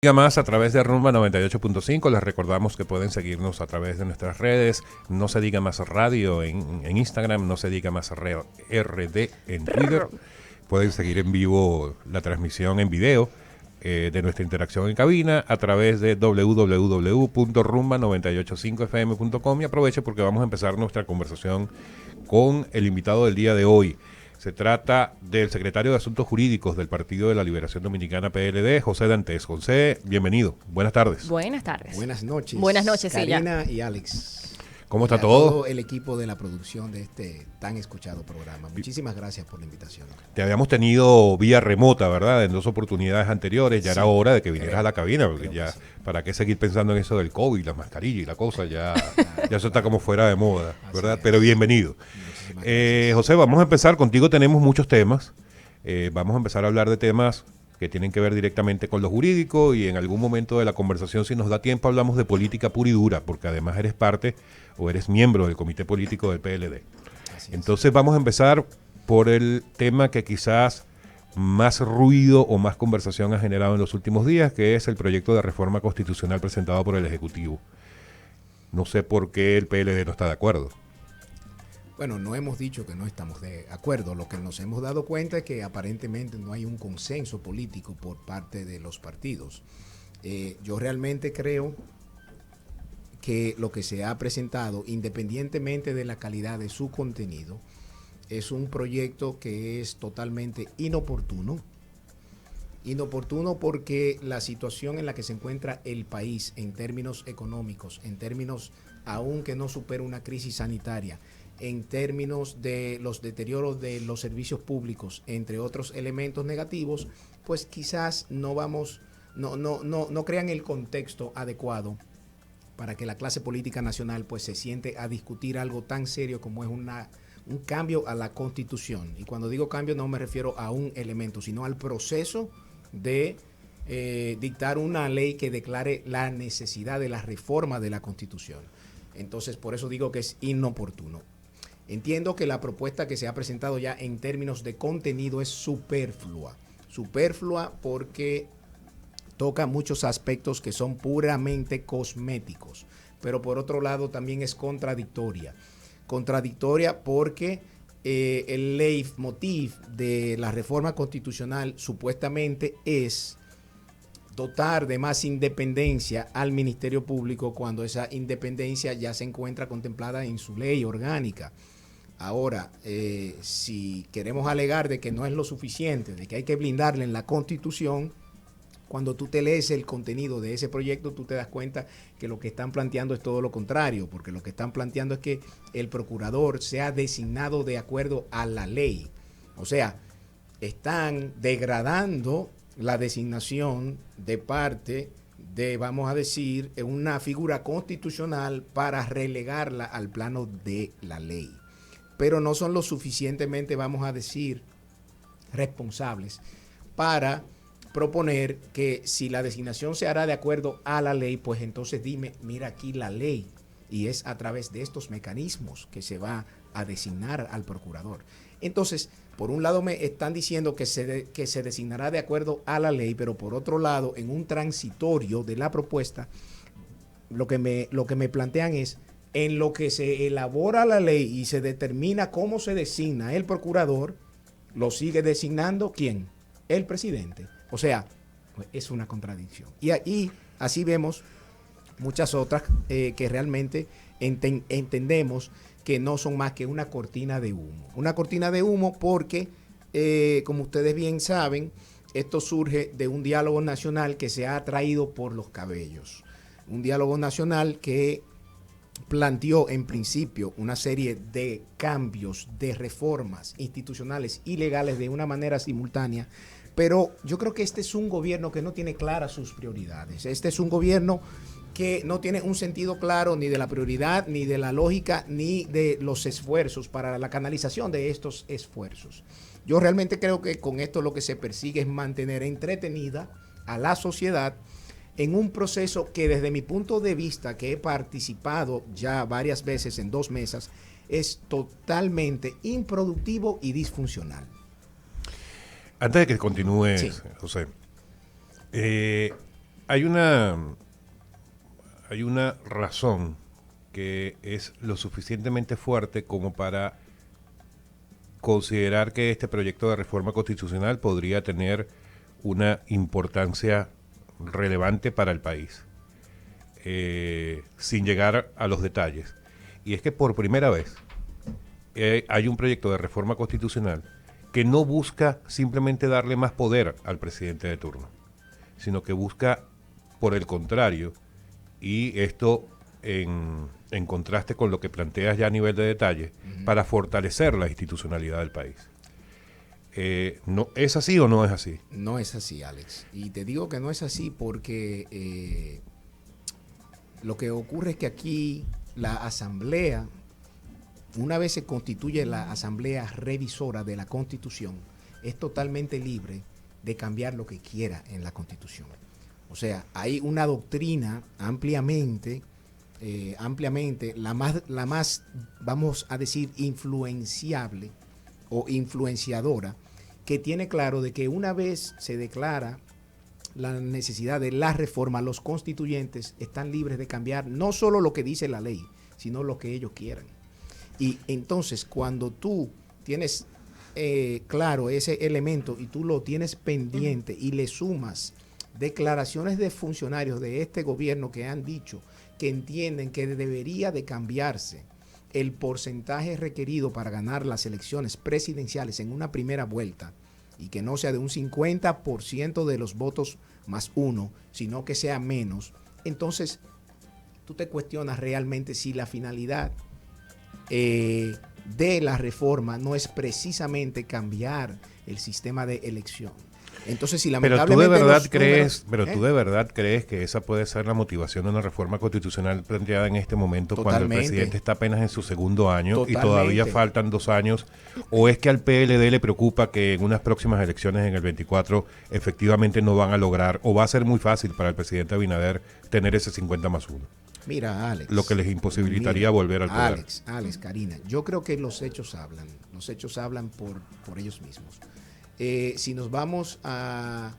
Diga más a través de Rumba 98.5. Les recordamos que pueden seguirnos a través de nuestras redes. No se diga más radio en Instagram, no se diga más RD en Twitter. Pueden seguir en vivo la transmisión en video de nuestra interacción en cabina a través de www.rumba985fm.com. Y aproveche porque vamos a empezar nuestra conversación con el invitado del día de hoy. Se trata del secretario de Asuntos Jurídicos del Partido de la Liberación Dominicana, PLD, José Dantes. José, bienvenido. Buenas tardes. Buenas tardes. Buenas noches. Buenas noches, Karina y Alex. ¿Cómo está y a todo? el equipo de la producción de este tan escuchado programa. Muchísimas gracias por la invitación. Te habíamos tenido vía remota, ¿verdad? En dos oportunidades anteriores. Ya era hora de que vinieras a la cabina, porque ya, ¿para qué seguir pensando en eso del COVID, la mascarilla y la cosa? Ya eso está como fuera de moda, ¿verdad? Pero bienvenido. José, vamos a empezar. Contigo tenemos muchos temas. Vamos a empezar a hablar de temas que tienen que ver directamente con lo jurídico, y en algún momento de la conversación, si nos da tiempo, hablamos de política pura y dura, porque además eres parte o eres miembro del comité político del PLD. Entonces vamos a empezar por el tema que quizás más ruido o más conversación ha generado en los últimos días, que es el proyecto de reforma constitucional presentado por el Ejecutivo. No sé por qué el PLD no está de acuerdo. Bueno, no hemos dicho que no estamos de acuerdo. Lo que nos hemos dado cuenta es que aparentemente no hay un consenso político por parte de los partidos. Yo realmente creo que lo que se ha presentado, independientemente de la calidad de su contenido, es un proyecto que es totalmente inoportuno. Inoportuno porque la situación en la que se encuentra el país en términos económicos, en términos aún que no supera una crisis sanitaria, en términos de los deterioros de los servicios públicos, entre otros elementos negativos, pues quizás no crean el contexto adecuado para que la clase política nacional pues se siente a discutir algo tan serio como es un cambio a la Constitución. Y cuando digo cambio no me refiero a un elemento, sino al proceso de dictar una ley que declare la necesidad de la reforma de la Constitución. Entonces, por eso digo que es inoportuno. Entiendo que la propuesta que se ha presentado ya en términos de contenido es superflua. Superflua porque toca muchos aspectos que son puramente cosméticos, pero por otro lado también es contradictoria. Contradictoria porque el leitmotiv de la reforma constitucional supuestamente es dotar de más independencia al Ministerio Público cuando esa independencia ya se encuentra contemplada en su ley orgánica. Ahora, si queremos alegar de que no es lo suficiente, de que hay que blindarle en la Constitución, cuando tú te lees el contenido de ese proyecto, tú te das cuenta que lo que están planteando es todo lo contrario, porque lo que están planteando es que el procurador sea designado de acuerdo a la ley. O sea, están degradando la designación de parte de, vamos a decir, una figura constitucional para relegarla al plano de la ley. Pero no son lo suficientemente, vamos a decir, responsables para proponer que si la designación se hará de acuerdo a la ley, pues entonces dime, mira aquí la ley, y es a través de estos mecanismos que se va a designar al procurador. Entonces, por un lado me están diciendo que se designará de acuerdo a la ley, pero por otro lado, en un transitorio de la propuesta, lo que me plantean es, en lo que se elabora la ley y se determina cómo se designa el procurador, lo sigue designando ¿quién? El presidente. O sea, pues es una contradicción. Y así vemos muchas otras que realmente entendemos que no son más que una cortina de humo. Una cortina de humo porque, como ustedes bien saben, esto surge de un diálogo nacional que se ha traído por los cabellos. Un diálogo nacional que planteó en principio una serie de cambios, de reformas institucionales y legales de una manera simultánea, pero yo creo que este es un gobierno que no tiene claras sus prioridades. Este es un gobierno que no tiene un sentido claro ni de la prioridad, ni de la lógica, ni de los esfuerzos para la canalización de estos esfuerzos. Yo realmente creo que con esto lo que se persigue es mantener entretenida a la sociedad en un proceso que desde mi punto de vista, que he participado ya varias veces en 2 mesas, es totalmente improductivo y disfuncional. Antes de que continúes, Sí. José, hay una razón que es lo suficientemente fuerte como para considerar que este proyecto de reforma constitucional podría tener una importancia relevante para el país, sin llegar a los detalles. Y es que por primera vez hay un proyecto de reforma constitucional que no busca simplemente darle más poder al presidente de turno, sino que busca, por el contrario, y esto en contraste con lo que planteas ya a nivel de detalle, para fortalecer la institucionalidad del país. No, ¿es así o no es así? No es así, Alex. Y te digo que no es así porque lo que ocurre es que aquí la Asamblea, una vez se constituye la Asamblea Revisora de la Constitución, es totalmente libre de cambiar lo que quiera en la Constitución. O sea, hay una doctrina ampliamente, la más, vamos a decir, influenciable o influenciadora, que tiene claro de que una vez se declara la necesidad de la reforma, los constituyentes están libres de cambiar no solo lo que dice la ley, sino lo que ellos quieran. Y entonces, cuando tú tienes claro ese elemento y tú lo tienes pendiente y le sumas declaraciones de funcionarios de este gobierno que han dicho que entienden que debería de cambiarse el porcentaje requerido para ganar las elecciones presidenciales en una primera vuelta y que no sea de un 50% de los votos más uno, sino que sea menos, entonces tú te cuestionas realmente si la finalidad de la reforma no es precisamente cambiar el sistema de elección. Entonces, si lamentablemente ¿tú de verdad crees que esa puede ser la motivación de una reforma constitucional planteada en este momento, cuando el presidente está apenas en su segundo año y todavía faltan 2 años? ¿O es que al PLD le preocupa que en unas próximas elecciones en el 24 efectivamente no van a lograr, o va a ser muy fácil para el presidente Abinader tener ese 50+1? Mira, Alex. Lo que les imposibilitaría volver al poder. Alex, Karina, yo creo que los hechos hablan por ellos mismos. Si nos vamos a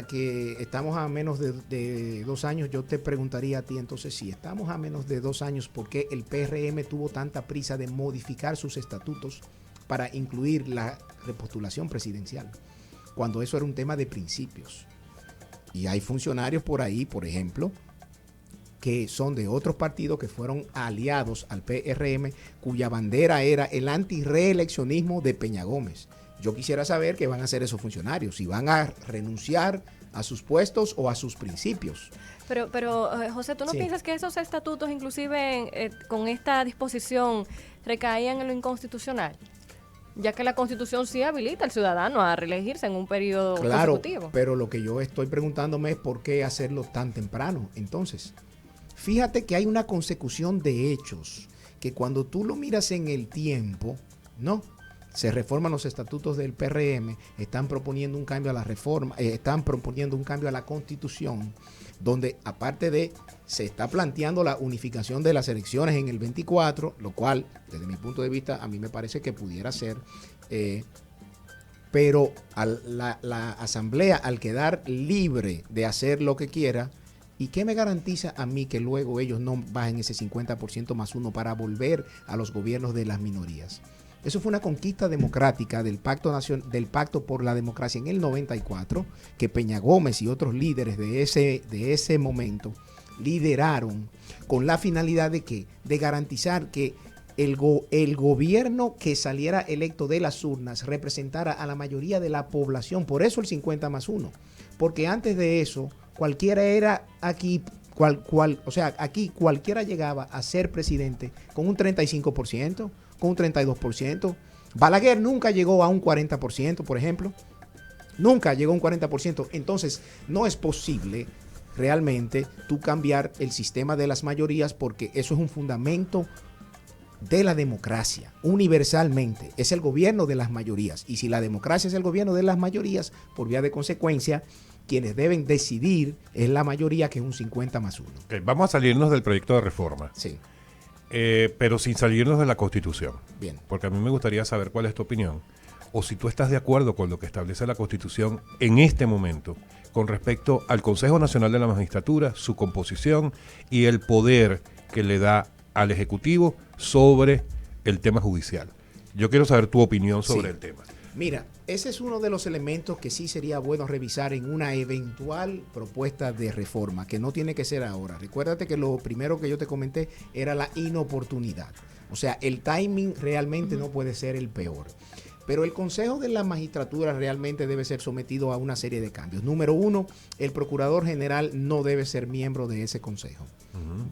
que estamos a menos de 2 años, yo te preguntaría a ti entonces, si estamos a menos de 2 años, ¿por qué el PRM tuvo tanta prisa de modificar sus estatutos para incluir la repostulación presidencial? Cuando eso era un tema de principios. Y hay funcionarios por ahí, por ejemplo, que son de otros partidos que fueron aliados al PRM, cuya bandera era el antirreeleccionismo de Peña Gómez. Yo quisiera saber qué van a hacer esos funcionarios, si van a renunciar a sus puestos o a sus principios. Pero José, ¿tú no piensas que esos estatutos, inclusive con esta disposición, recaían en lo inconstitucional? Ya que la Constitución sí habilita al ciudadano a reelegirse en un periodo consecutivo. Claro, pero lo que yo estoy preguntándome es por qué hacerlo tan temprano. Entonces, fíjate que hay una consecución de hechos que cuando tú lo miras en el tiempo, ¿no? Se reforman los estatutos del PRM, están proponiendo un cambio a la reforma, están proponiendo un cambio a la Constitución, donde aparte de, se está planteando la unificación de las elecciones en el 24, lo cual, desde mi punto de vista, a mí me parece que pudiera ser, pero la Asamblea, al quedar libre de hacer lo que quiera, ¿y qué me garantiza a mí que luego ellos no bajen ese 50%+1 para volver a los gobiernos de las minorías? Eso fue una conquista democrática del Pacto por la Democracia en el 94, que Peña Gómez y otros líderes de ese momento lideraron con la finalidad de ¿qué? De garantizar que el gobierno que saliera electo de las urnas representara a la mayoría de la población. Por eso el 50+1. Porque antes de eso, cualquiera era aquí, aquí cualquiera llegaba a ser presidente con un 35%. Con un 32%. Balaguer nunca llegó a un 40%, por ejemplo. Nunca llegó a un 40%. Entonces, no es posible realmente tú cambiar el sistema de las mayorías, porque eso es un fundamento de la democracia, universalmente. Es el gobierno de las mayorías. Y si la democracia es el gobierno de las mayorías, por vía de consecuencia, quienes deben decidir es la mayoría, que es un 50+1. Okay, vamos a salirnos del proyecto de reforma. Sí. Pero sin salirnos de la Constitución. Bien. Porque a mí me gustaría saber cuál es tu opinión, o si tú estás de acuerdo con lo que establece la Constitución en este momento con respecto al Consejo Nacional de la Magistratura, su composición y el poder que le da al Ejecutivo sobre el tema judicial. Yo quiero saber tu opinión sobre el tema. Mira, ese es uno de los elementos que sí sería bueno revisar en una eventual propuesta de reforma, que no tiene que ser ahora. Recuérdate que lo primero que yo te comenté era la inoportunidad. O sea, el timing realmente no puede ser el peor. Pero el Consejo de la Magistratura realmente debe ser sometido a una serie de cambios. Número uno, el Procurador General no debe ser miembro de ese Consejo.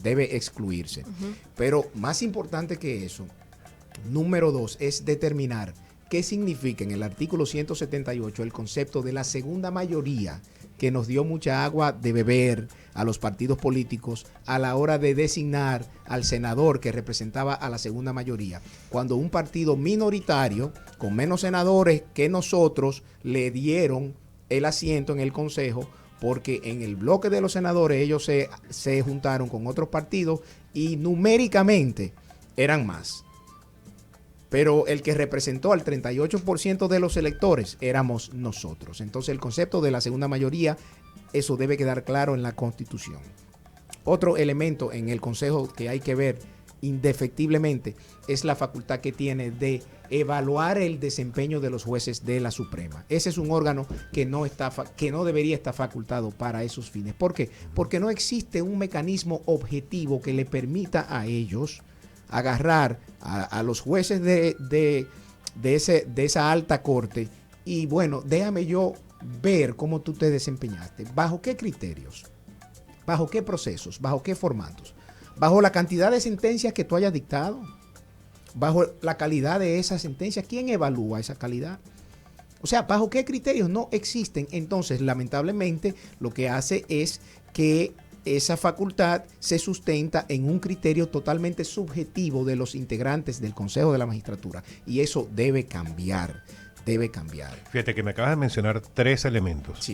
Debe excluirse. Pero más importante que eso, número dos, es determinar qué significa en el artículo 178 el concepto de la segunda mayoría que nos dio mucha agua de beber a los partidos políticos a la hora de designar al senador que representaba a la segunda mayoría. Cuando un partido minoritario, con menos senadores que nosotros, le dieron el asiento en el Consejo, porque en el bloque de los senadores ellos se juntaron con otros partidos y numéricamente eran más. Pero el que representó al 38% de los electores éramos nosotros. Entonces el concepto de la segunda mayoría, eso debe quedar claro en la Constitución. Otro elemento en el Consejo que hay que ver indefectiblemente es la facultad que tiene de evaluar el desempeño de los jueces de la Suprema. Ese es un órgano que no debería estar facultado para esos fines. ¿Por qué? Porque no existe un mecanismo objetivo que le permita a ellos agarrar a los jueces de esa alta corte y bueno, déjame yo ver cómo tú te desempeñaste, bajo qué criterios, bajo qué procesos, bajo qué formatos, bajo la cantidad de sentencias que tú hayas dictado, bajo la calidad de esas sentencias. ¿Quién evalúa esa calidad? O sea, ¿bajo qué criterios? No existen. Entonces, lamentablemente, lo que hace es que esa facultad se sustenta en un criterio totalmente subjetivo de los integrantes del Consejo de la Magistratura. Y eso debe cambiar, debe cambiar. Fíjate que me acabas de mencionar 3 elementos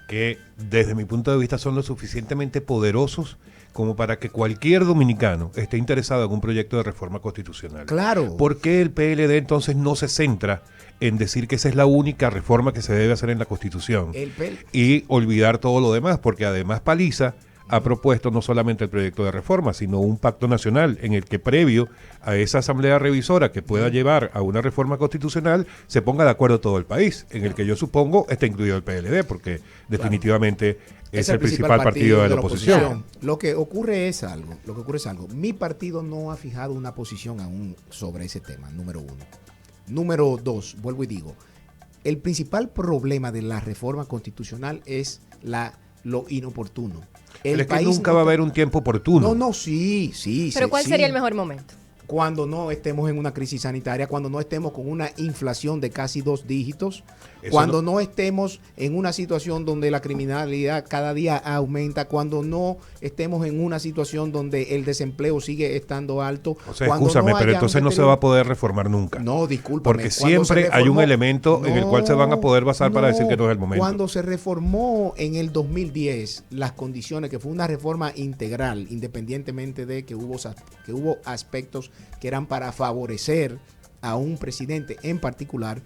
que desde mi punto de vista son lo suficientemente poderosos como para que cualquier dominicano esté interesado en un proyecto de reforma constitucional. Claro. ¿Por qué el PLD entonces no se centra en decir que esa es la única reforma que se debe hacer en la Constitución y olvidar todo lo demás? Porque además Paliza ha propuesto no solamente el proyecto de reforma, sino un pacto nacional en el que previo a esa asamblea revisora que pueda llevar a una reforma constitucional se ponga de acuerdo todo el país, en el que yo supongo está incluido el PLD, porque definitivamente es el principal partido de la oposición. Lo que ocurre es algo. Mi partido no ha fijado una posición aún sobre ese tema, número uno. Número dos, vuelvo y digo, el principal problema de la reforma constitucional es lo inoportuno. Pero es que nunca va a haber un tiempo oportuno. Sí. Pero ¿cuál sería el mejor momento? Cuando no estemos en una crisis sanitaria, cuando no estemos con una inflación de casi 2 dígitos, cuando no estemos en una situación donde la criminalidad cada día aumenta, cuando no estemos en una situación donde el desempleo sigue estando alto. O sea, escúchame, pero entonces no se va a poder reformar nunca. No, discúlpame. Porque siempre hay un elemento en el cual se van a poder basar para decir que no es el momento. Cuando se reformó en el 2010 las condiciones, que fue una reforma integral, independientemente de que hubo aspectos que eran para favorecer a un presidente en particular,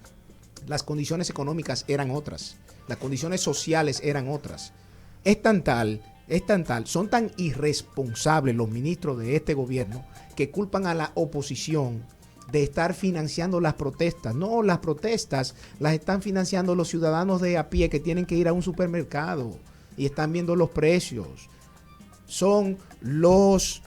las condiciones económicas eran otras, las condiciones sociales eran otras. Es tan tal, son tan irresponsables los ministros de este gobierno que culpan a la oposición de estar financiando las protestas. No, las protestas las están financiando los ciudadanos de a pie que tienen que ir a un supermercado y están viendo los precios. Son los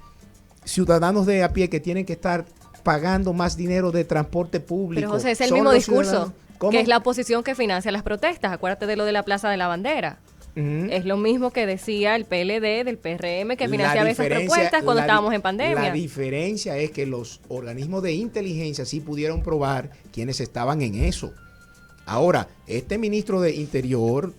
ciudadanos de a pie que tienen que estar pagando más dinero de transporte público. Pero José, es el mismo discurso, que es la oposición que financia las protestas. Acuérdate de lo de la Plaza de la Bandera. Es lo mismo que decía el PLD del PRM que financiaba esas propuestas cuando estábamos en pandemia. La diferencia es que los organismos de inteligencia sí pudieron probar quiénes estaban en eso. Ahora, este ministro de Interior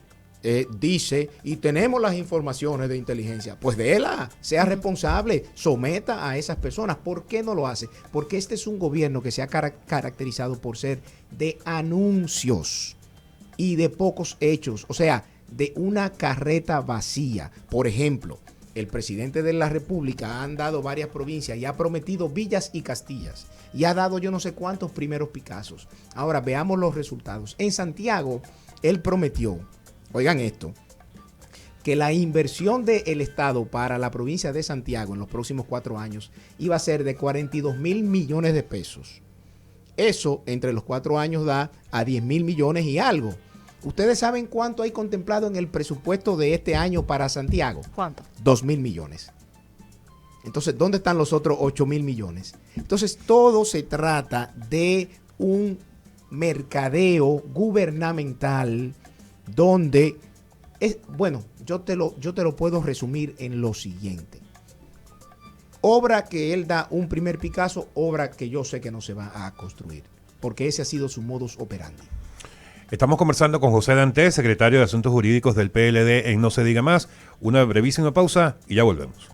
dice, y tenemos las informaciones de inteligencia, pues déla, sea responsable, someta a esas personas. ¿Por qué no lo hace? Porque este es un gobierno que se ha caracterizado por ser de anuncios y de pocos hechos, o sea, de una carreta vacía. Por ejemplo, el presidente de la República ha dado varias provincias y ha prometido villas y castillas y ha dado yo no sé cuántos primeros Picassos. Ahora veamos los resultados. En Santiago, él prometió, oigan esto, que la inversión del Estado para la provincia de Santiago en los próximos 4 años iba a ser de 42.000 millones de pesos. Eso entre los 4 años da a 10.000 millones y algo. ¿Ustedes saben cuánto hay contemplado en el presupuesto de este año para Santiago? ¿Cuánto? 2.000 millones. Entonces, ¿dónde están los otros 8.000 millones? Entonces, todo se trata de un mercadeo gubernamental donde bueno, yo te lo puedo resumir en lo siguiente. Obra que él da un primer Picasso, obra que yo sé que no se va a construir, porque ese ha sido su modus operandi. Estamos conversando con José Dantes, secretario de Asuntos Jurídicos del PLD en No Se Diga Más. Una brevísima pausa y ya volvemos.